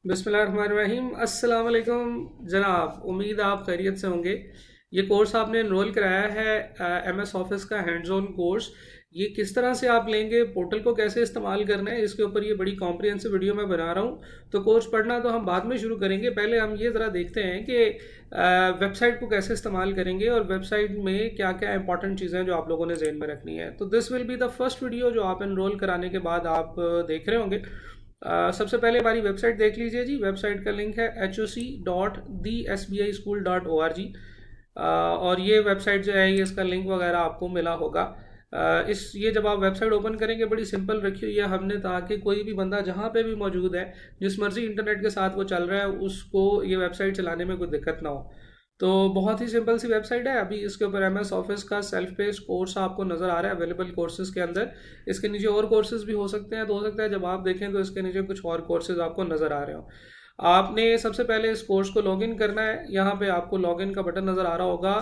बिस्मिल्लाहिर्रहमानिर्रहीम। अस्सलाम वालेकुम जनाब, उम्मीद आप खैरियत से होंगे। ये कोर्स आपने इनरोल कराया है एमएस ऑफिस का हैंड्स ऑन कोर्स। ये किस तरह से आप लेंगे, पोर्टल को कैसे इस्तेमाल करना है, इसके ऊपर ये बड़ी कॉम्प्रिहेंसिव वीडियो मैं बना रहा हूँ। तो कोर्स पढ़ना तो हम बाद में शुरू करेंगे, पहले हम ये ज़रा देखते हैं कि वेबसाइट को कैसे इस्तेमाल करेंगे और वेबसाइट में क्या क्या इंपॉर्टेंट चीज़ें हैं जो आप लोगों ने जहन में रखनी है। तो this will be the first video जो आप इनरोल कराने के बाद आप देख रहे होंगे। सबसे पहले हमारी वेबसाइट देख लीजिए जी। वेबसाइट का लिंक है hoc.thesbischool.org। और ये वेबसाइट जो है, ये इसका लिंक वगैरह आपको मिला होगा। ये जब आप वेबसाइट ओपन करेंगे, बड़ी सिंपल रखी हुई है हमने, ताकि कोई भी बंदा जहाँ पे भी मौजूद है, जिस मर्जी इंटरनेट के साथ वो चल रहा है, उसको ये वेबसाइट चलाने में कोई दिक्कत ना हो। तो बहुत ही सिंपल सी वेबसाइट है। अभी इसके ऊपर एमएस ऑफिस का सेल्फ पेस्ड कोर्स आपको नज़र आ रहा है अवेलेबल कोर्सेज के अंदर। इसके नीचे और कोर्सेज भी हो सकते हैं, तो हो सकता है जब आप देखें तो इसके नीचे कुछ और कोर्सेज आपको नज़र आ रहे हो। आपने सबसे पहले इस कोर्स को लॉगिन करना है। यहाँ पे आपको लॉगिन का बटन नज़र आ रहा होगा,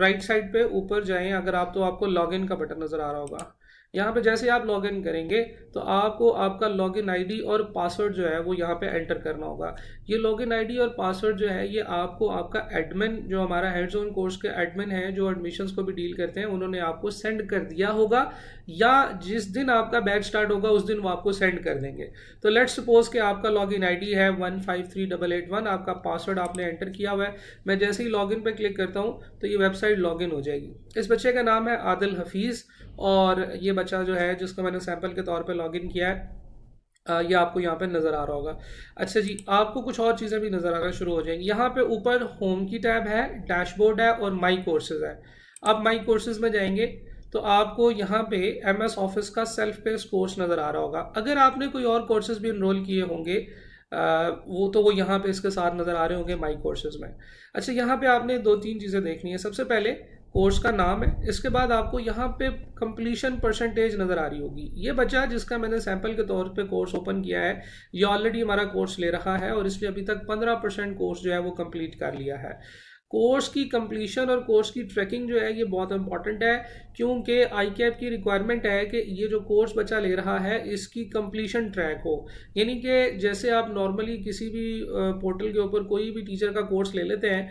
राइट साइड पे ऊपर जाएं अगर आप, तो आपको लॉगिन का बटन नज़र आ रहा होगा। यहाँ पे जैसे आप लॉगिन करेंगे तो आपको आपका लॉगिन आईडी और पासवर्ड जो है वो यहाँ पे एंटर करना होगा। ये लॉगिन आईडी और पासवर्ड जो है, ये आपको आपका एडमिन, जो हमारा हेड्स ऑन कोर्स के एडमिन है, जो एडमिशन्स को भी डील करते हैं, उन्होंने आपको सेंड कर दिया होगा, या जिस दिन आपका बैच स्टार्ट होगा उस दिन वो आपको सेंड कर देंगे। तो लेट्स सपोज कि आपका लॉगिन आईडी है 153881, आपका पासवर्ड आपने एंटर किया हुआ है। मैं जैसे ही लॉगिन पे क्लिक करता हूँ तो ये वेबसाइट लॉगिन हो जाएगी। इस बच्चे का नाम है आदिल हफीज़, और ये बच्चा जो है जिसको मैंने सैंपल के तौर पे लॉगिन किया है, ये आपको यहाँ पे नज़र आ रहा होगा। अच्छा जी, आपको कुछ और चीज़ें भी नज़र आना शुरू हो जाएंगी। यहाँ पे ऊपर होम की टैब है, डैशबोर्ड है और माई कोर्सेज है। अब माई कोर्सेज में जाएंगे तो आपको यहाँ पे एम एस ऑफिस का सेल्फ पेस्ड कोर्स नज़र आ रहा होगा। अगर आपने कोई और कोर्सेज भी इनरोल किए होंगे, वो यहाँ पे इसके साथ नज़र आ रहे होंगे माई कोर्सेज में। अच्छा, यहाँ पे आपने दो तीन चीज़ें देखनी है। सबसे पहले कोर्स का नाम है, इसके बाद आपको यहाँ पे कंप्लीशन परसेंटेज नज़र आ रही होगी। ये बच्चा जिसका मैंने सैंपल के तौर पे कोर्स ओपन किया है, ये ऑलरेडी हमारा कोर्स ले रहा है और इसने अभी तक 15% कोर्स जो है वो कंप्लीट कर लिया है। कोर्स की कंप्लीशन और कोर्स की ट्रैकिंग जो है ये बहुत इंपॉर्टेंट है, क्योंकि आई कैप की रिक्वायरमेंट है कि ये जो कोर्स बच्चा ले रहा है इसकी कंप्लीशन ट्रैक हो। यानी कि जैसे आप नॉर्मली किसी भी पोर्टल के ऊपर कोई भी टीचर का कोर्स ले लेते हैं,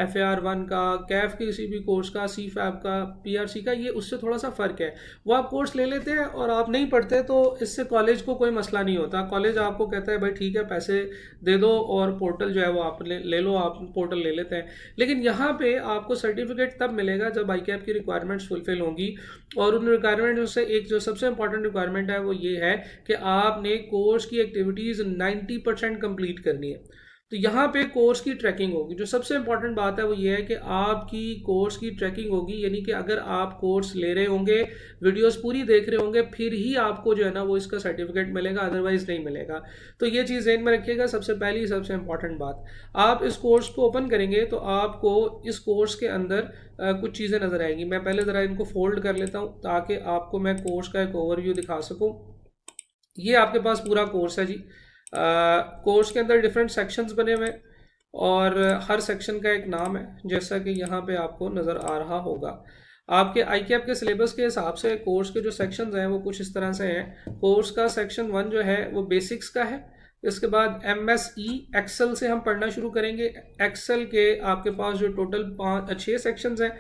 FAR1 का, कैफ किसी भी कोर्स का, CFAB का, PRC का, ये उससे थोड़ा सा फ़र्क है। वो आप कोर्स ले लेते हैं और आप नहीं पढ़ते तो इससे कॉलेज को कोई मसला नहीं होता। कॉलेज आपको कहता है भाई ठीक है, पैसे दे दो और पोर्टल जो है वो आप ले लो, आप पोर्टल ले लेते हैं। लेकिन यहाँ पे आपको सर्टिफिकेट तब मिलेगा जब आई कैप की रिक्वायरमेंट्स फुलफिल होंगी। और उन रिक्वायरमेंट्स से एक जो सबसे इंपॉर्टेंट रिक्वायरमेंट है वो ये है कि आपने कोर्स की एक्टिविटीज़ 90% कंप्लीट करनी है। तो यहाँ पे कोर्स की ट्रैकिंग होगी। जो सबसे इंपॉर्टेंट बात है वो ये है कि आपकी कोर्स की ट्रैकिंग होगी, यानी कि अगर आप कोर्स ले रहे होंगे, वीडियोस पूरी देख रहे होंगे, फिर ही आपको जो है ना वो इसका सर्टिफिकेट मिलेगा, अदरवाइज नहीं मिलेगा। तो ये चीज़ ध्यान में रखिएगा। सबसे पहली सबसे इंपॉर्टेंट बात, आप इस कोर्स को ओपन करेंगे तो आपको इस कोर्स के अंदर कुछ चीज़ें नज़र आएंगी। मैं पहले ज़रा इनको फोल्ड कर लेता हूँ ताकि आपको मैं कोर्स का एक ओवरव्यू दिखा सकूँ। ये आपके पास पूरा कोर्स है जी। कोर्स के अंदर डिफरेंट सेक्शंस बने हुए हैं और हर सेक्शन का एक नाम है, जैसा कि यहाँ पे आपको नज़र आ रहा होगा। आपके आई कैप के सिलेबस के हिसाब से कोर्स के जो सेक्शंस हैं वो कुछ इस तरह से हैं। कोर्स का सेक्शन 1 जो है वो बेसिक्स का है। इसके बाद MSE एक्सेल से हम पढ़ना शुरू करेंगे। एक्सेल के आपके पास जो टोटल 6 सेक्शंस हैं,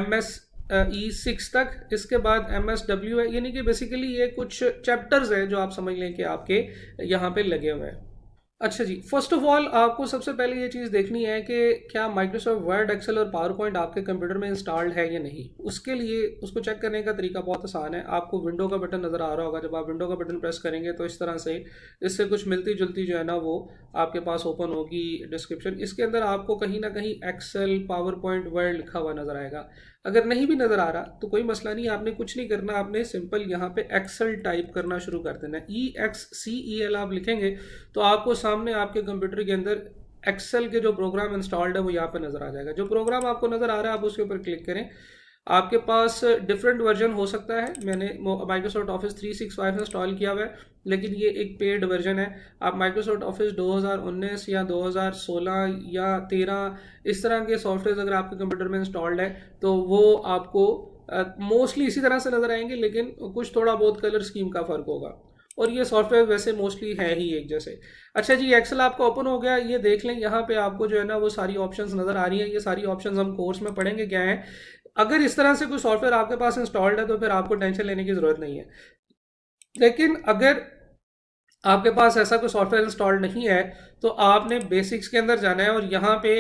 MSE 6 तक। इसके बाद MSW है, यानी कि बेसिकली ये कुछ चैप्टर्स हैं जो आप समझ लें कि आपके यहाँ पे लगे हुए हैं। अच्छा जी, फर्स्ट ऑफ ऑल आपको सबसे पहले ये चीज़ देखनी है कि क्या माइक्रोसॉफ्ट वर्ड, एक्सेल और पावर पॉइंट आपके कंप्यूटर में इंस्टॉल्ड है या नहीं। उसके लिए उसको चेक करने का तरीका बहुत आसान है। आपको विंडो का बटन नज़र आ रहा होगा। जब आप विंडो का बटन प्रेस करेंगे तो इस तरह से इससे कुछ मिलती जुलती जो है ना वो आपके पास ओपन होगी डिस्क्रिप्शन। इसके अंदर आपको कहीं ना कहीं एक्सेल, पावर पॉइंट, वर्ड लिखा हुआ नज़र आएगा। अगर नहीं भी नज़र आ रहा तो कोई मसला नहीं, आपने कुछ नहीं करना। आपने सिंपल यहाँ पे एक्सेल टाइप करना शुरू कर देना है। EXCEL आप लिखेंगे तो आपको सामने आपके कंप्यूटर के अंदर एक्सेल के जो प्रोग्राम इंस्टॉल्ड है वो यहाँ पे नज़र आ जाएगा। जो प्रोग्राम आपको नज़र आ रहा है आप उसके ऊपर क्लिक करें। आपके पास डिफरेंट वर्जन हो सकता है। मैंने माइक्रोसॉफ्ट ऑफिस 365 इंस्टॉल किया हुआ है, लेकिन ये एक पेड वर्जन है। आप माइक्रोसॉफ्ट ऑफिस 2019 या 2016 या 13 इस तरह के सॉफ्टवेयर अगर आपके कंप्यूटर में इंस्टॉल्ड है तो वो आपको मोस्टली इसी तरह से नज़र आएंगे, लेकिन कुछ थोड़ा बहुत कलर स्कीम का फ़र्क होगा। और ये सॉफ्टवेयर वैसे मोस्टली है ही एक जैसे। अच्छा जी, एक्सेल आपका ओपन हो गया, ये देख लें यहाँ पे आपको जो है ना वो सारी ऑप्शंस नज़र आ रही हैं। ये सारी ऑप्शंस हम कोर्स में पढ़ेंगे क्या है। अगर इस तरह से कोई सॉफ्टवेयर आपके पास इंस्टॉल्ड है तो फिर आपको टेंशन लेने की ज़रूरत नहीं है। लेकिन अगर आपके पास ऐसा कोई सॉफ्टवेयर इंस्टॉल्ड नहीं है तो आपने बेसिक्स के अंदर जाना है और यहाँ पे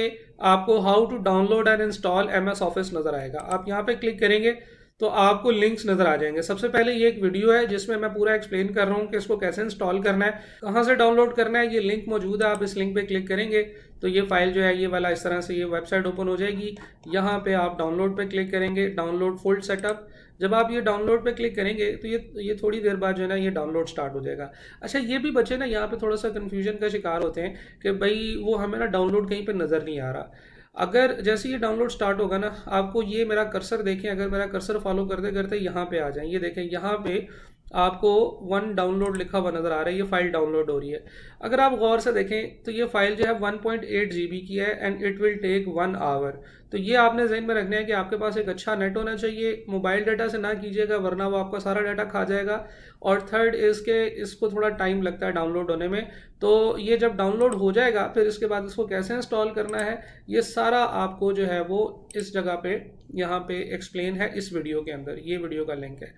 आपको how to download and install MS office नज़र आएगा। आप यहाँ पे क्लिक करेंगे तो आपको लिंक्स नज़र आ जाएंगे। सबसे पहले ये एक वीडियो है जिसमें मैं पूरा एक्सप्लेन कर रहा हूँ कि इसको कैसे इंस्टॉल करना है, कहाँ से डाउनलोड करना है। ये लिंक मौजूद है, आप इस लिंक पे क्लिक करेंगे तो ये फाइल जो है ये वाला इस तरह से ये वेबसाइट ओपन हो जाएगी। यहाँ पे आप डाउनलोड पे क्लिक करेंगे, डाउनलोड फुल सेटअप। जब आप ये डाउनलोड पे क्लिक करेंगे तो ये थोड़ी देर बाद जो है ना ये डाउनलोड स्टार्ट हो जाएगा। अच्छा, ये भी बच्चे ना यहाँ पे थोड़ा सा कन्फ्यूजन का शिकार होते हैं कि भाई वो हमें ना डाउनलोड कहीं पे नज़र नहीं आ रहा। अगर जैसे ये डाउनलोड स्टार्ट होगा ना, आपको ये मेरा कर्सर देखें, अगर मेरा कर्सर फॉलो करते करते यहाँ पे आ जाए, ये देखें यहाँ पे आपको 1 डाउनलोड लिखा हुआ नज़र आ रहा है, ये फाइल डाउनलोड हो रही है। अगर आप गौर से देखें तो ये फाइल जो है 1.8 GB की है and it will take 1 hour. तो ये आपने जहन में रखना है कि आपके पास एक अच्छा नेट होना चाहिए, मोबाइल डाटा से ना कीजिएगा वरना वो आपका सारा डाटा खा जाएगा। और थर्ड इसको थोड़ा टाइम लगता है डाउनलोड होने में। तो ये जब डाउनलोड हो जाएगा फिर इसके बाद इसको कैसे इंस्टॉल करना है ये सारा आपको जो है वो इस जगह पे यहाँ पे एक्सप्लेन है इस वीडियो के अंदर। ये वीडियो का लिंक है,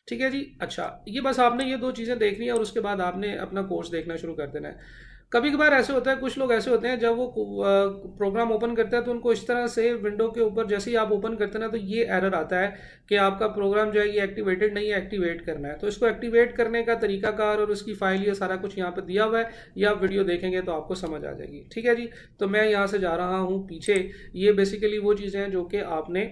ठीक है जी। अच्छा, ये बस आपने ये 2 चीज़ें देखनी है और उसके बाद आपने अपना कोर्स देखना शुरू कर देना है। कभी कभार ऐसे होता है, कुछ लोग ऐसे होते हैं जब वो प्रोग्राम ओपन करते हैं तो उनको इस तरह से विंडो के ऊपर जैसे ही आप ओपन करते हैं ना तो ये एरर आता है कि आपका प्रोग्राम जो है ये एक्टिवेटेड नहीं है, एक्टिवेट करना है। तो इसको एक्टिवेट करने का तरीकाकार और उसकी फाइल ये सारा कुछ यहाँ पे दिया हुआ है, ये आप वीडियो देखेंगे तो आपको समझ आ जाएगी, ठीक है जी। तो मैं यहाँ से जा रहा हूँ पीछे। ये बेसिकली वो चीज़ें हैं जो कि आपने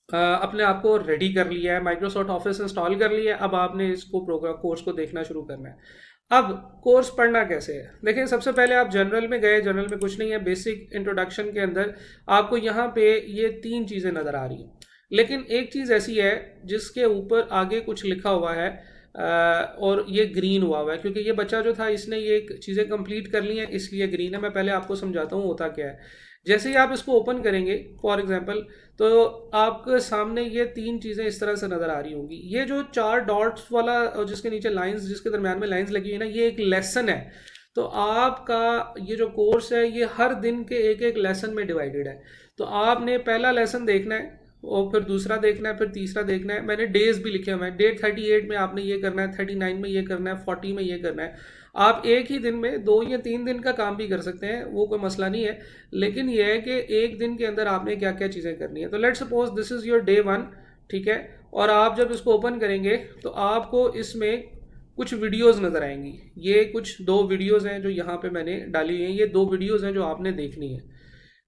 अपने आप को रेडी कर लिया है, माइक्रोसॉफ्ट ऑफिस इंस्टॉल कर लिया है। अब आपने इसको प्रोग्राम कोर्स को देखना शुरू करना है। अब कोर्स पढ़ना कैसे है, देखिए सबसे पहले आप जनरल में गए, जनरल में कुछ नहीं है, बेसिक इंट्रोडक्शन के अंदर आपको यहाँ पे ये 3 चीज़ें नज़र आ रही हैं। लेकिन एक चीज़ ऐसी है जिसके ऊपर आगे कुछ लिखा हुआ है और ये ग्रीन हुआ है क्योंकि ये बच्चा जो था इसने ये चीज़ें कंप्लीट कर ली हैं इसलिए ग्रीन है। मैं पहले आपको समझाता हूँ होता क्या है। जैसे ही आप इसको ओपन करेंगे फॉर एग्जांपल तो आपके सामने ये 3 चीज़ें इस तरह से नज़र आ रही होंगी। ये जो 4 डॉट्स वाला और जिसके नीचे लाइंस, जिसके दरम्यान में लाइंस लगी हुई है ना, ये एक लेसन है। तो आपका ये जो कोर्स है ये हर दिन के एक एक लेसन में डिवाइडेड है। तो आपने पहला लेसन देखना है और फिर दूसरा देखना है, फिर तीसरा देखना है। मैंने डेज भी लिखे हुए हैं, डेट 38 में आपने ये करना है, 39 में ये करना है, 40 में ये करना है। आप एक ही दिन में 2 या 3 दिन का काम भी कर सकते हैं, वो कोई मसला नहीं है। लेकिन यह है कि एक दिन के अंदर आपने क्या क्या चीज़ें करनी है। तो let's suppose this is your day 1, ठीक है। और आप जब इसको ओपन करेंगे तो आपको इसमें कुछ वीडियोस नज़र आएंगी। ये कुछ 2 वीडियोस हैं जो यहाँ पे मैंने डाली हुई हैं। ये 2 वीडियोस हैं जो आपने देखनी है।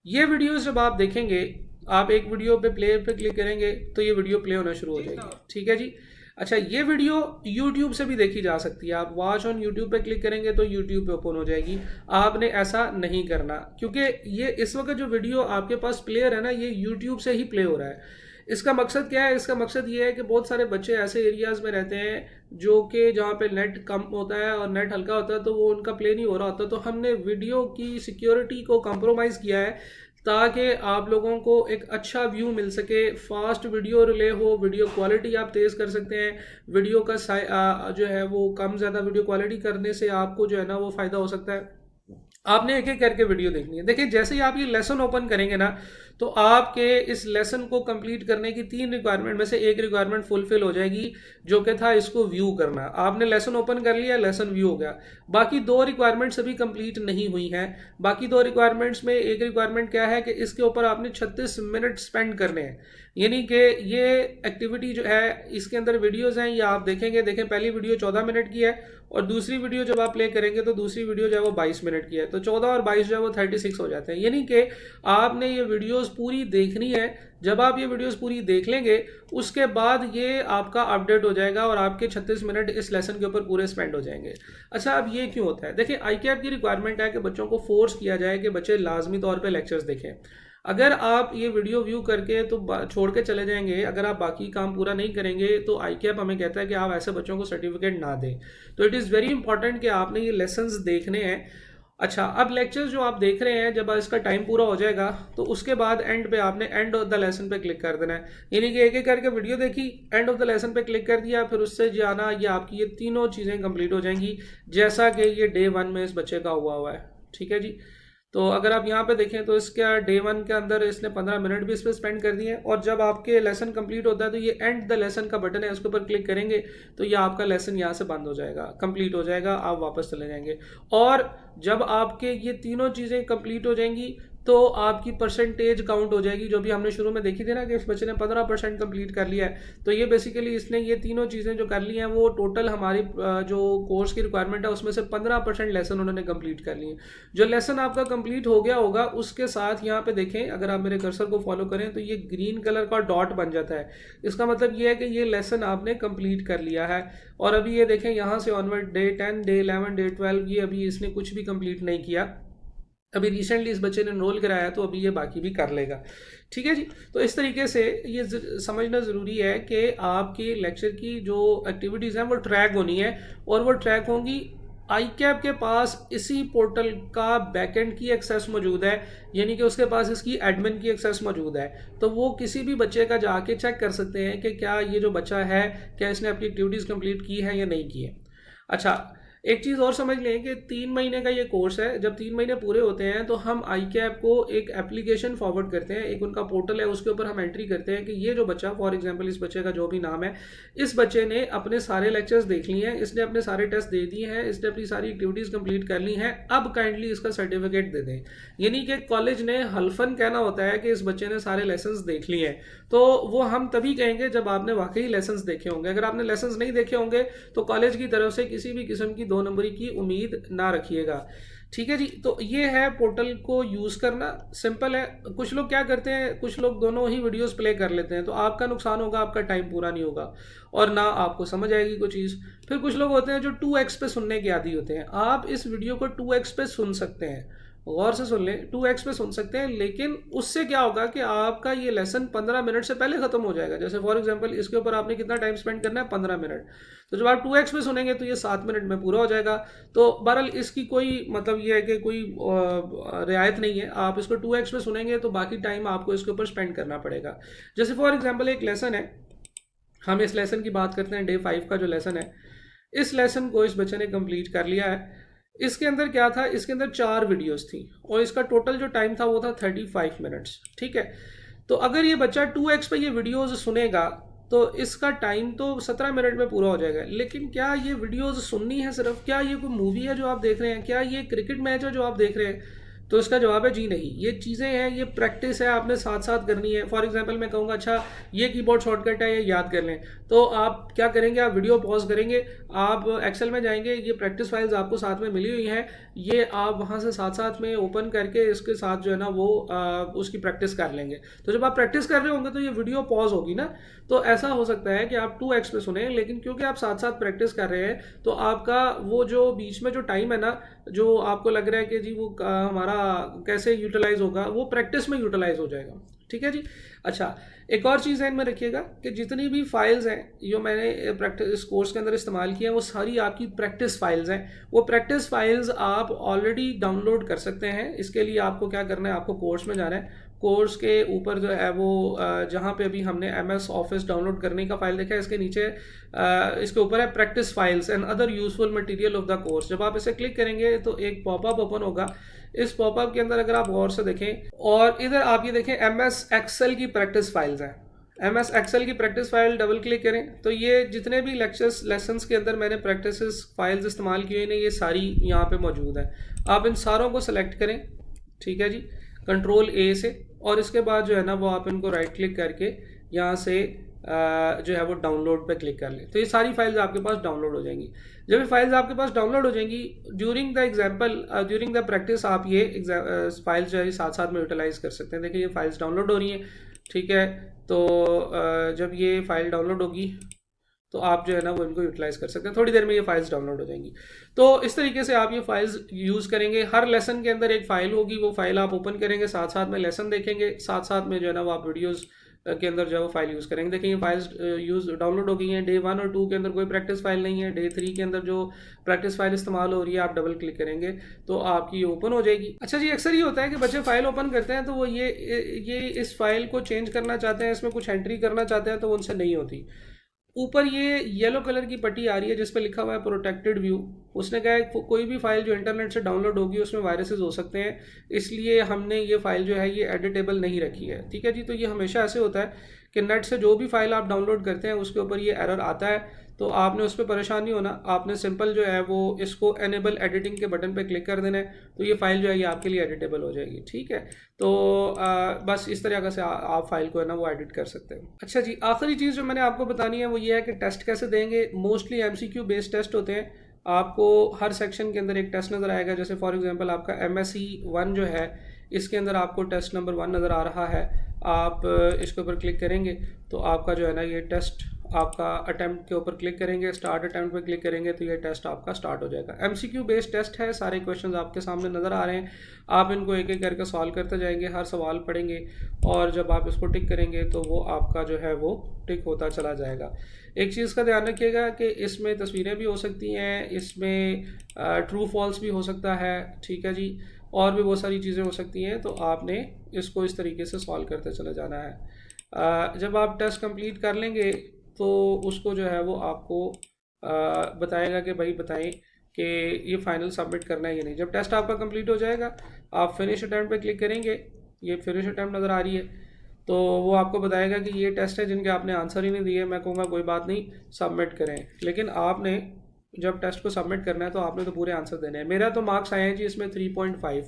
ये वीडियोस जब आप देखेंगे, आप एक वीडियो पे प्ले पे क्लिक करेंगे तो ये वीडियो प्ले होना शुरू हो जाएगी, ठीक है जी। अच्छा, ये वीडियो YouTube से भी देखी जा सकती है। आप वॉच ऑन YouTube पे क्लिक करेंगे तो YouTube पे ओपन हो जाएगी। आपने ऐसा नहीं करना क्योंकि ये इस वक्त जो वीडियो आपके पास प्लेयर है ना, ये YouTube से ही प्ले हो रहा है। इसका मकसद क्या है? इसका मकसद ये है कि बहुत सारे बच्चे ऐसे एरियाज़ में रहते हैं जो कि जहाँ पे नेट कम होता है और नेट हल्का होता है तो वो उनका प्ले नहीं हो रहा होता। तो हमने वीडियो की सिक्योरिटी को कॉम्प्रोमाइज़ किया है ताकि आप लोगों को एक अच्छा व्यू मिल सके, फास्ट वीडियो रिले हो, वीडियो क्वालिटी आप तेज़ कर सकते हैं। वीडियो का जो है वो कम ज़्यादा वीडियो क्वालिटी करने से आपको जो है ना वो फ़ायदा हो सकता है। आपने एक एक करके वीडियो देखनी है। देखिए जैसे ही आप ये लेसन ओपन करेंगे ना तो आपके इस लेसन को कंप्लीट करने की 3 रिक्वायरमेंट में से एक रिक्वायरमेंट फुलफिल हो जाएगी जो कि था इसको व्यू करना। आपने लेसन ओपन कर लिया, लेसन व्यू हो गया। बाकी 2 रिक्वायरमेंट्स अभी कंप्लीट नहीं हुई हैं। बाकी 2 रिक्वायरमेंट्स में एक रिक्वायरमेंट क्या है कि इसके ऊपर आपने 36 मिनट स्पेंड करने हैं। यानी कि ये एक्टिविटी जो है इसके अंदर वीडियोस हैं, ये आप देखेंगे। देखें पहली वीडियो 14 मिनट की है और दूसरी वीडियो जब आप प्ले करेंगे तो दूसरी वीडियो जो है वो 22 मिनट की है। तो 14 और 22 जो है वो 36 हो जाते हैं। यानी कि आपने ये वीडियोस पूरी देखनी है। जब आप ये वीडियोस पूरी देख लेंगे उसके बाद ये आपका अपडेट हो जाएगा और आपके 36 मिनट इस लेसन के ऊपर पूरे स्पेंड हो जाएंगे। अच्छा, अब ये क्यों होता है? देखिए ICAP की रिक्वायरमेंट है कि बच्चों को फोर्स किया जाए कि बच्चे लाजमी तौर पर लेक्चर्स देखें। अगर आप ये वीडियो व्यू करके तो छोड़ के चले जाएंगे, अगर आप बाकी काम पूरा नहीं करेंगे तो ICAP हमें कहता है कि आप ऐसे बच्चों को सर्टिफिकेट ना दें। तो इट इज़ वेरी इंपॉर्टेंट कि आपने ये लेसन्स देखने हैं अच्छा, अब लेक्चर्स जो आप देख रहे हैं, जब इसका टाइम पूरा हो जाएगा तो उसके बाद एंड पे आपने एंड ऑफ द लेसन पे क्लिक कर देना है। यानी कि एक एक करके वीडियो देखी, एंड ऑफ द लेसन पे क्लिक कर दिया, फिर उससे जाना, ये आपकी ये तीनों चीज़ें कंप्लीट हो जाएंगी जैसा कि ये डे 1 में इस बच्चे का हुआ है। ठीक है जी। तो अगर आप यहाँ पे देखें तो इसका डे 1 के अंदर इसने 15 मिनट भी इस पर स्पेंड कर दिए हैं। और जब आपके लेसन कंप्लीट होता है तो ये एंड द लेसन का बटन है, उसके ऊपर क्लिक करेंगे तो ये आपका लेसन यहाँ से बंद हो जाएगा, कंप्लीट हो जाएगा, आप वापस चले जाएंगे। और जब आपके ये तीनों चीज़ें कंप्लीट हो जाएंगी तो आपकी परसेंटेज काउंट हो जाएगी, जो भी हमने शुरू में देखी थी ना कि इस बच्चे ने 15% कंप्लीट कर लिया है। तो ये बेसिकली इसने ये तीनों चीज़ें जो कर ली हैं वो टोटल हमारी जो कोर्स की रिक्वायरमेंट है उसमें से 15% लेसन उन्होंने कंप्लीट कर लिए। जो लेसन आपका कंप्लीट हो गया होगा उसके साथ यहाँ पे देखें, अगर आप मेरे कर्सर को फॉलो करें तो ये ग्रीन कलर का डॉट बन जाता है। इसका मतलब ये है कि ये लेसन आपने कंप्लीट कर लिया है। और अभी ये देखें यहाँ से ऑनवर्ड डे 10, डे 11, डे 12 ये अभी इसने कुछ भी कंप्लीट नहीं किया। अभी रिसेंटली इस बच्चे ने एनरोल कराया तो अभी ये बाकी भी कर लेगा। ठीक है जी। तो इस तरीके से ये समझना ज़रूरी है कि आपके लेक्चर की जो एक्टिविटीज़ हैं वो ट्रैक होनी है, और वो ट्रैक होंगी iCAP के पास इसी पोर्टल का बैकएंड की एक्सेस मौजूद है, यानी कि उसके पास इसकी एडमिन की एक्सेस मौजूद है। तो वो किसी भी बच्चे का जाके चेक कर सकते हैं कि क्या ये जो बच्चा है क्या इसने अपनी एक्टिविटीज़ कंप्लीट की है या नहीं की है। अच्छा, एक चीज़ और समझ लें कि 3 महीने का ये कोर्स है। जब 3 महीने पूरे होते हैं तो हम iCAP को एक एप्लीकेशन फॉरवर्ड करते हैं, एक उनका पोर्टल है, उसके ऊपर हम एंट्री करते हैं कि ये जो बच्चा, फॉर एग्जांपल इस बच्चे का जो भी नाम है, इस बच्चे ने अपने सारे लेक्चर्स देख लिए हैं, इसने अपने सारे टेस्ट दे दिए हैं, इसने अपनी सारी एक्टिविटीज़ कंप्लीट कर ली हैं, अब काइंडली इसका सर्टिफिकेट दे दें। यानी कि कॉलेज ने हल्फन कहना होता है कि इस बच्चे ने सारे लेसन्स देख लिए हैं। तो वो हम तभी कहेंगे जब आपने वाकई लेसन्स देखे होंगे। अगर आपने लेसन्स नहीं देखे होंगे तो कॉलेज की तरफ से किसी भी किस्म की 2 नंबरी की उम्मीद ना रखिएगा। ठीक है जी। तो ये है पोर्टल को यूज़ करना, सिंपल है। कुछ लोग क्या करते हैं, कुछ लोग दोनों ही वीडियोस प्ले कर लेते हैं, तो आपका नुकसान होगा, आपका टाइम पूरा नहीं होगा और ना आपको समझ आएगी कोई चीज़। फिर कुछ लोग होते हैं जो 2x पे सुनने के आदी होते हैं। आप इस वीडियो को 2x पे सुन सकते हैं, गौर से सुन लें, 2x पे सुन सकते हैं, लेकिन उससे क्या होगा कि आपका ये लेसन 15 मिनट से पहले ख़त्म हो जाएगा। जैसे फॉर एग्जांपल इसके ऊपर आपने कितना टाइम स्पेंड करना है, 15 मिनट। तो जब आप 2x पे सुनेंगे तो ये 7 मिनट में पूरा हो जाएगा। तो बहरहाल इसकी कोई मतलब ये है कि कोई रियायत नहीं है। आप इसको 2x पे सुनेंगे तो बाकी टाइम आपको इसके ऊपर स्पेंड करना पड़ेगा। जैसे फॉर एग्जाम्पल एक लेसन है, हम इस लेसन की बात करते हैं, डे 5 का जो लेसन है, इस लेसन को इस बच्चे ने कंप्लीट कर लिया है। इसके अंदर क्या था, इसके अंदर 4 वीडियोस थी और इसका टोटल जो टाइम था वो था 35 मिनट्स। ठीक है। तो अगर ये बच्चा 2x पे ये वीडियोस सुनेगा तो इसका टाइम तो 17 मिनट में पूरा हो जाएगा। लेकिन क्या ये वीडियोस सुननी है सिर्फ, क्या ये कोई मूवी है जो आप देख रहे हैं, क्या ये क्रिकेट मैच है जो आप देख रहे हैं? तो इसका जवाब है जी नहीं। ये चीज़ें हैं, ये प्रैक्टिस है, आपने साथ साथ करनी है। फॉर एग्जांपल मैं कहूँगा अच्छा ये कीबोर्ड शॉर्टकट है, ये याद कर लें, तो आप क्या करेंगे, आप वीडियो पॉज करेंगे, आप एक्सेल में जाएंगे, ये प्रैक्टिस फाइल्स आपको साथ में मिली हुई हैं, ये आप वहाँ से साथ साथ में ओपन करके इसके साथ जो है ना वो उसकी प्रैक्टिस कर लेंगे। तो जब आप प्रैक्टिस कर रहे होंगे तो ये वीडियो पॉज होगी ना। तो ऐसा हो सकता है कि आप 2x पे सुने, लेकिन क्योंकि आप साथ साथ प्रैक्टिस कर रहे हैं तो आपका वो जो बीच में जो टाइम है ना, जो आपको लग रहा है कि जी वो हमारा कैसे यूटिलाइज होगा, वो प्रैक्टिस में यूटिलाइज हो जाएगा। ठीक है जी। अच्छा, एक और चीज़ ध्यान में रखिएगा कि जितनी भी फाइल्स हैं जो मैंने प्रैक्टिस इस कोर्स के अंदर इस्तेमाल किया है वो सारी आपकी प्रैक्टिस फाइल्स हैं। वो प्रैक्टिस फाइल्स आप ऑलरेडी डाउनलोड कर सकते हैं। इसके लिए आपको क्या करना है, आपको कोर्स में जाना है। कोर्स के ऊपर जो है वो जहाँ पे अभी हमने MS ऑफिस डाउनलोड करने का फाइल देखा है, इसके नीचे इसके ऊपर है practice files and other useful material of the course. जब आप इसे क्लिक करेंगे तो एक पॉपअप ओपन होगा। इस पॉपअप के अंदर अगर आप गौर से देखें और इधर आप ये देखें MS एक्सेल की प्रैक्टिस फाइल्स हैं। MS एक्सेल की प्रैक्टिस फाइल डबल क्लिक करें तो ये जितने भी लेक्चर्स लेसन्स के अंदर मैंने प्रैक्टिस फाइल्स इस्तेमाल की हुई हैं ये सारी यहाँ पे मौजूद है। आप इन सारों को सेलेक्ट करें, ठीक है जी, कंट्रोल A से, और इसके बाद जो है ना वो आप इनको राइट क्लिक करके यहाँ से जो है वो डाउनलोड पे क्लिक कर लें तो ये सारी फाइल्स आपके पास डाउनलोड हो जाएंगी। जब ये फाइल्स आपके पास डाउनलोड हो जाएंगी during the example during the practice आप ये फाइल्स जो है साथ साथ में यूटिलाइज कर सकते हैं। देखिए ये फाइल्स डाउनलोड हो रही हैं, ठीक है। तो जब ये फाइल डाउनलोड होगी तो आप जो है ना वो इनको यूटिलाइज कर सकते हैं। थोड़ी देर में ये फाइल्स डाउनलोड हो जाएंगी। तो इस तरीके से आप ये फाइल्स यूज़ करेंगे। हर लेसन के अंदर एक फ़ाइल होगी, वो फाइल आप ओपन करेंगे, साथ साथ में लेसन देखेंगे, साथ साथ में जो है ना वो आप वीडियोज़ के अंदर जो है वो फाइल यूज़ करेंगे। देखिए ये फाइल्स यूज़ डाउनलोड हो गई हैं। डे 1 और 2 के अंदर कोई प्रैक्टिस फाइल नहीं है। डे 3 के अंदर जो प्रैक्टिस फाइल इस्तेमाल हो रही है, आप डबल क्लिक करेंगे तो आपकी ओपन हो जाएगी। अच्छा जी, अक्सर ये होता है कि बच्चे फाइल ओपन करते हैं तो वो ये इस फाइल को चेंज करना चाहते हैं, इसमें कुछ एंट्री करना चाहते हैं तो उनसे नहीं होती। ऊपर ये येलो कलर की पट्टी आ रही है जिस पे लिखा हुआ है प्रोटेक्टेड व्यू। उसने कहा है कोई भी फाइल जो इंटरनेट से डाउनलोड होगी उसमें वायरसेस हो सकते हैं, इसलिए हमने ये फाइल जो है ये एडिटेबल नहीं रखी है। ठीक है जी, तो ये हमेशा ऐसे होता है कि नेट से जो भी फाइल आप डाउनलोड करते हैं उसके ऊपर ये एरर आता है, तो आपने उस पर परेशान नहीं होना। आपने सिंपल जो है वो इसको एनेबल एडिटिंग के बटन पे क्लिक कर देना है, तो ये फाइल जो है ये आपके लिए एडिटेबल हो जाएगी। ठीक है, तो बस इस तरीके से आप फाइल को है ना वो एडिट कर सकते हैं। अच्छा जी, आखिरी चीज़ जो मैंने आपको बतानी है वो ये है कि टेस्ट कैसे देंगे। मोस्टली MCQ बेस्ड टेस्ट होते हैं। आपको हर सेक्शन के अंदर एक टेस्ट नज़र आएगा। जैसे फॉर एग्जांपल आपका MSc 1 जो है, इसके अंदर आपको टेस्ट नंबर 1 नज़र आ रहा है। आप इसके ऊपर क्लिक करेंगे तो आपका जो है ना ये टेस्ट आपका अटैम्प्ट के ऊपर क्लिक करेंगे, स्टार्ट अटैम्प्ट पे क्लिक करेंगे तो ये टेस्ट आपका स्टार्ट हो जाएगा। MCQ बेस्ड टेस्ट है, सारे क्वेश्चंस आपके सामने नज़र आ रहे हैं। आप इनको एक एक करके सॉल्व करते जाएंगे, हर सवाल पढ़ेंगे और जब आप इसको टिक करेंगे तो वो आपका जो है वो टिक होता चला जाएगा। एक चीज़ का ध्यान रखिएगा कि इसमें तस्वीरें भी हो सकती हैं, इसमें ट्रू फॉल्स भी हो सकता है। ठीक है जी, और भी बहुत सारी चीज़ें हो सकती हैं, तो आपने इसको इस तरीके से सॉल्व करते चले जाना है। जब आप टेस्ट कंप्लीट कर लेंगे तो उसको जो है वो आपको बताएगा कि भाई बताएं कि ये फाइनल सबमिट करना है या नहीं। जब टेस्ट आपका कंप्लीट हो जाएगा आप फिनिश अटैम्प्ट पे क्लिक करेंगे, ये फिनिश अटैम्प्ट नज़र आ रही है, तो वो आपको बताएगा कि ये टेस्ट है जिनके आपने आंसर ही नहीं दिए। मैं कहूँगा कोई बात नहीं, सबमिट करें। लेकिन आपने जब टेस्ट को सबमिट करना है तो आपने तो पूरे आंसर देने हैं। मेरा तो मार्क्स आए हैं जी इसमें 3.5,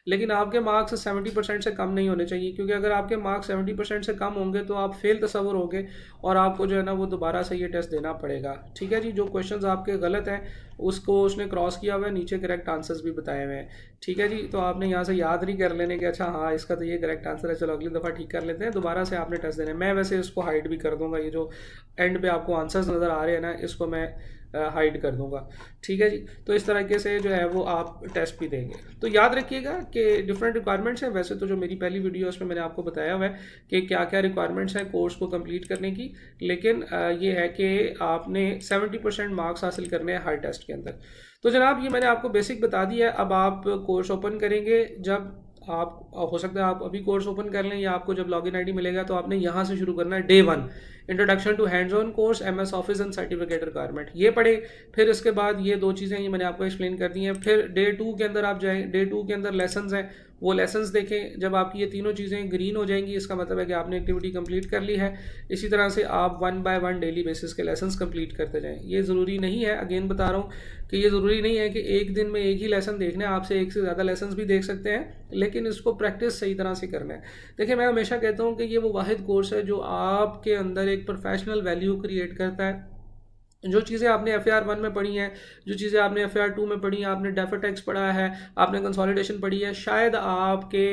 लेकिन आपके मार्क्स 70% से कम नहीं होने चाहिए, क्योंकि अगर आपके मार्क्स 70% से कम होंगे तो आप फेल तस्वर होंगे और आपको जो है ना वो दोबारा से ये टेस्ट देना पड़ेगा। ठीक है जी, जो क्वेश्चंस आपके गलत हैं उसको उसने क्रॉस किया हुआ है, नीचे करेक्ट आंसर्स भी बताए हुए हैं। ठीक है जी, तो आपने यहाँ से याद नहीं कर लेने कि अच्छा हाँ इसका तो ये करेक्ट आंसर है, चलो अगली दफ़ा ठीक कर लेते हैं, दोबारा से आपने टेस्ट देना है। मैं वैसे इसको हाइड भी कर दूँगा, ये जो एंड पे आपको आंसर्स नज़र आ रहे हैं ना इसको मैं हाइड कर दूंगा। ठीक है जी, तो इस तरीके से जो है वो आप टेस्ट भी देंगे। तो याद रखिएगा कि डिफरेंट रिक्वायरमेंट्स हैं। वैसे तो जो मेरी पहली वीडियो उसमें मैंने आपको बताया हुआ है कि क्या क्या रिक्वायरमेंट्स हैं कोर्स को कंप्लीट करने की, लेकिन ये है कि आपने 70% मार्क्स हासिल करने हैं हर टेस्ट के अंदर। तो जनाब ये मैंने आपको बेसिक बता दिया है। अब आप कोर्स ओपन करेंगे, जब आप हो सकता है आप अभी कोर्स ओपन कर लें या आपको जब लॉगिन आईडी मिलेगा तो आपने यहाँ से शुरू करना है। Day 1 introduction to hands on course MS office and certificate requirement, ये पढ़े। फिर इसके बाद ये दो चीज़ें ये मैंने आपको एक्सप्लेन कर दी हैं। फिर डे 2 के अंदर आप जाएँ, डे 2 के अंदर लेसन्स हैं, वो लेसन्स देखें। जब आपकी ये तीनों चीज़ें ग्रीन हो जाएंगी इसका मतलब है कि आपने एक्टिविटी कंप्लीट कर ली है। इसी तरह से आप 1 बाय 1 डेली बेसिस के लेसन्स कंप्लीट करते जाएं। ये ज़रूरी नहीं है, अगेन बता रहा हूँ कि ये ज़रूरी नहीं है कि एक दिन में एक ही लेसन देखना है, आपसे एक से ज़्यादा लेसन्स भी देख सकते हैं, लेकिन इसको प्रैक्टिस सही तरह से करना है। देखिए मैं हमेशा कहता हूँ कि ये वो वाहिद कोर्स है जो आपके अंदर एक प्रोफेशनल वैल्यू क्रिएट करता है। जो चीज़ें आपने FAR 1 में पढ़ी हैं, जो चीज़ें आपने FAR 2 में पढ़ी हैं, आपने डेफिटेक्स पढ़ा है, आपने कंसोलिडेशन पढ़ी है, शायद आपके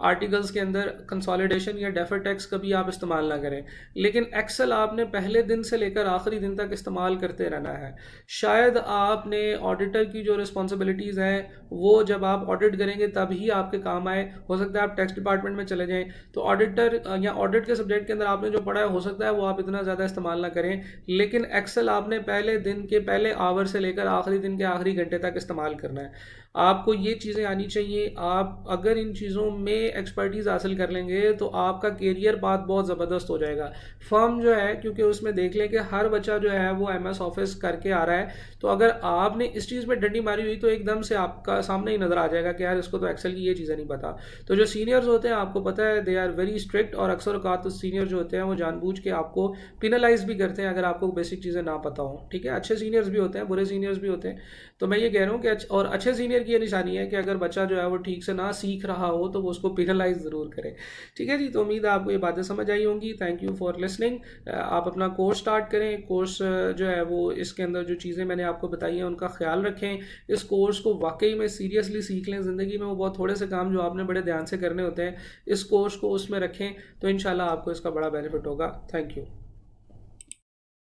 आर्टिकल्स के अंदर कंसोलिडेशन या डेफिटेक्स कभी आप इस्तेमाल ना करें, लेकिन एक्सेल आपने पहले दिन से लेकर आखिरी दिन तक इस्तेमाल करते रहना है। शायद आपने ऑडिटर की जो रिस्पॉन्सिबिलिटीज़ हैं वो जब आप ऑडिट करेंगे तभी आपके काम आए। हो सकता है आप टैक्स डिपार्टमेंट में चले जाएँ तो ऑडिटर या ऑडिट के सब्जेक्ट के अंदर आपने जो पढ़ा है हो सकता है वो आप इतना ज़्यादा इस्तेमाल ना करें, लेकिन एक्सेल आपने पहले दिन के पहले आवर से लेकर आखिरी दिन के आखिरी घंटे तक इस्तेमाल करना है। आपको ये चीज़ें आनी चाहिए। आप अगर इन चीज़ों में एक्सपर्टीज़ हासिल कर लेंगे तो आपका कैरियर पाथ बहुत ज़बरदस्त हो जाएगा। फर्म जो है क्योंकि उसमें देख लें कि हर बच्चा जो है वो MS ऑफिस करके आ रहा है, तो अगर आपने इस चीज़ में डंडी मारी हुई तो एकदम से आपका सामने ही नज़र आ जाएगा कि यार इसको तो एक्सेल की ये चीज़ें नहीं पता। तो जो सीनियर्स होते हैं आपको पता है दे आर वेरी स्ट्रिक्ट, और अक्सर औकात तो सीनियर जो होते हैं वो जानबूझ के आपको पिनलाइज भी करते हैं अगर आपको बेसिक चीज़ें ना पता हो। ठीक है, अच्छे सीनियर्स भी होते हैं, बुरे सीनियर्स भी होते हैं। तो मैं ये कह रहा हूँ कि और अच्छे सीनियर की ये निशानी है कि अगर बच्चा जो है वो ठीक से ना सीख रहा हो तो वो उसको पिनलाइज ज़रूर करे। ठीक है जी, तो उम्मीद है आपको ये बातें समझ आई होंगी। Thank you for listening. आप अपना कोर्स स्टार्ट करें। कोर्स जो है वो इसके अंदर जो चीज़ें मैंने आपको बताई हैं उनका ख्याल रखें। इस कोर्स को वाकई में सीरियसली सीख लें। ज़िंदगी में वो बहुत थोड़े से काम जो आपने बड़े ध्यान से करने होते हैं, इस कोर्स को उसमें रखें तो इंशाल्लाह आपको इसका बड़ा बेनिफिट होगा। Thank you.